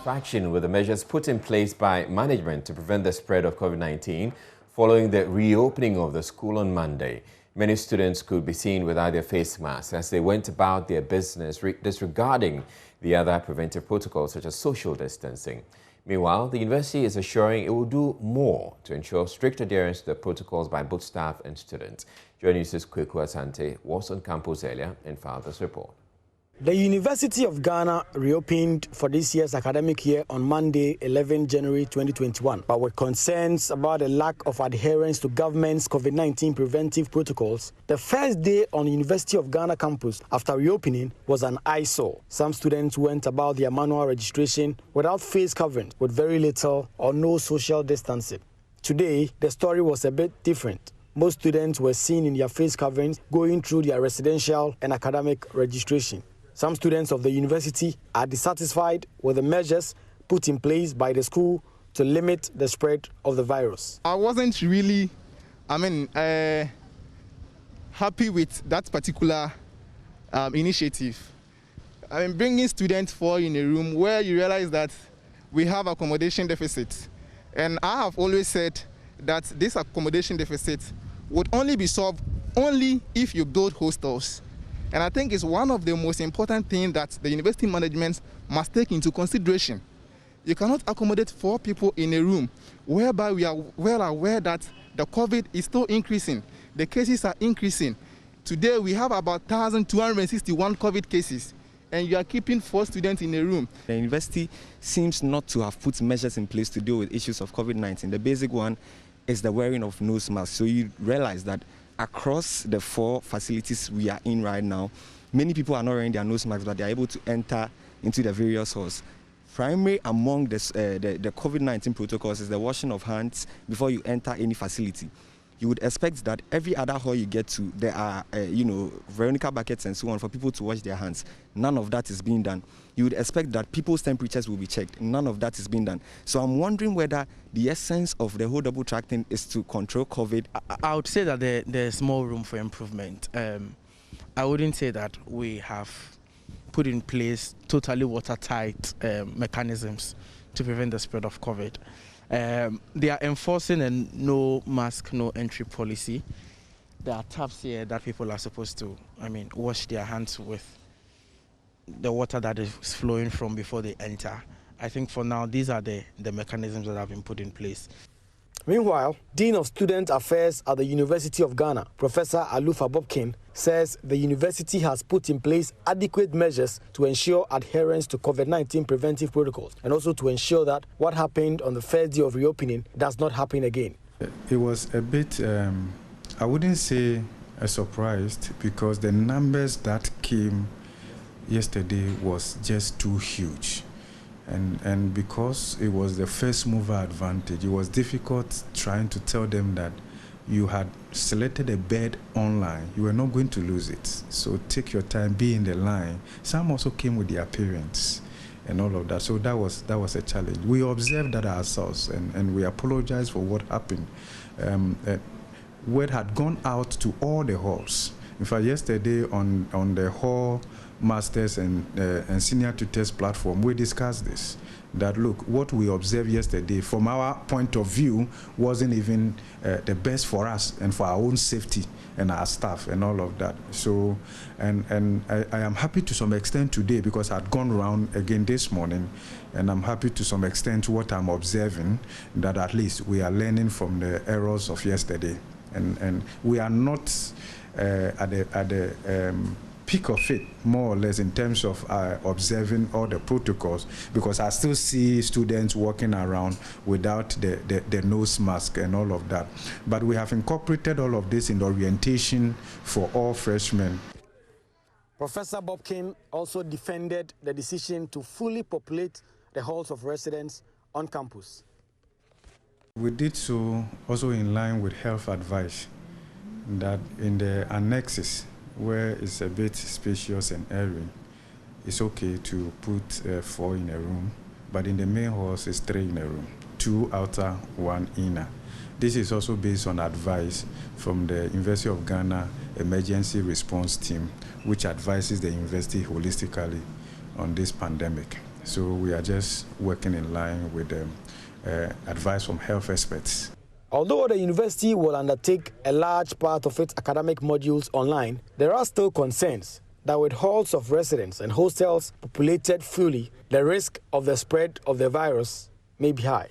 dissatisfaction with the measures put in place by management to prevent the spread of COVID-19 following the reopening of the school on Monday. Many students could be seen without their face masks as they went about their business disregarding the other preventive protocols such as social distancing. Meanwhile, the university is assuring it will do more to ensure strict adherence to the protocols by both staff and students. Joy News' Kweku Asante was on campus earlier and filed this report. The University of Ghana reopened for this year's academic year on Monday, 11 January 2021, but with concerns about the lack of adherence to government's COVID-19 preventive protocols. The first day on the University of Ghana campus after reopening was an eyesore. Some students went about their manual registration without face coverings, with very little or no social distancing. Today, the story was a bit different. Most students were seen in their face coverings going through their residential and academic registration. Some students of the university are dissatisfied with the measures put in place by the school to limit the spread of the virus. I wasn't really, happy with that particular initiative. Bringing students for in a room where you realize that we have accommodation deficit. And I have always said that this accommodation deficit would only be solved only if you build hostels. And I think it's one of the most important things that the university management must take into consideration. You cannot accommodate 4 people in a room, whereby we are well aware that the COVID is still increasing. The cases are increasing. Today we have about 1,261 COVID cases, and you are keeping 4 students in a room. The university seems not to have put measures in place to deal with issues of COVID-19. The basic one is the wearing of nose masks. So you realize that across the 4 facilities we are in right now, many people are not wearing their nose masks, but they are able to enter into the various halls. Primary among the COVID-19 protocols is the washing of hands before you enter any facility. You would expect that every other hall you get to, there are, Veronica buckets and so on for people to wash their hands. None of that is being done. You would expect that people's temperatures will be checked. None of that is being done. So I'm wondering whether the essence of the whole double track thing is to control COVID. I would say that there's more room for improvement. I wouldn't say that we have put in place totally watertight mechanisms to prevent the spread of COVID. They are enforcing a no mask, no entry policy. There are taps here that people are supposed to, wash their hands with the water that is flowing from before they enter. I think for now, these are the mechanisms that have been put in place. Meanwhile, Dean of Student Affairs at the University of Ghana, Professor Alufa Bobkin, says the university has put in place adequate measures to ensure adherence to COVID-19 preventive protocols and also to ensure that what happened on the first day of reopening does not happen again. It was a bit, I wouldn't say a surprise, because the numbers that came yesterday was just too huge. And because it was the first mover advantage, it was difficult trying to tell them that you had selected a bed online. You were not going to lose it. So take your time, be in the line. Some also came with their parents and all of that. So that was a challenge. We observed that ourselves, and we apologize for what happened. Word had gone out to all the halls. In fact, yesterday on the hall masters and senior tutors platform, we discussed this. That look, what we observed yesterday from our point of view wasn't even the best for us and for our own safety and our staff and all of that. So, and I am happy to some extent today, because I'd gone around again this morning, and I'm happy to some extent what I'm observing, that at least we are learning from the errors of yesterday, and we are not at the peak of it, more or less, in terms of observing all the protocols, because I still see students walking around without the nose mask and all of that. But we have incorporated all of this in the orientation for all freshmen. Professor Bobkin also defended the decision to fully populate the halls of residence on campus. We did so also in line with health advice, that in the annexes, where it's a bit spacious and airy, it's okay to put 4 in a room, but in the main halls it's 3 in a room, 2 outer, 1 inner. This is also based on advice from the University of Ghana Emergency Response Team, which advises the university holistically on this pandemic. So we are just working in line with advice from health experts. Although the university will undertake a large part of its academic modules online, there are still concerns that with halls of residence and hostels populated fully, the risk of the spread of the virus may be high.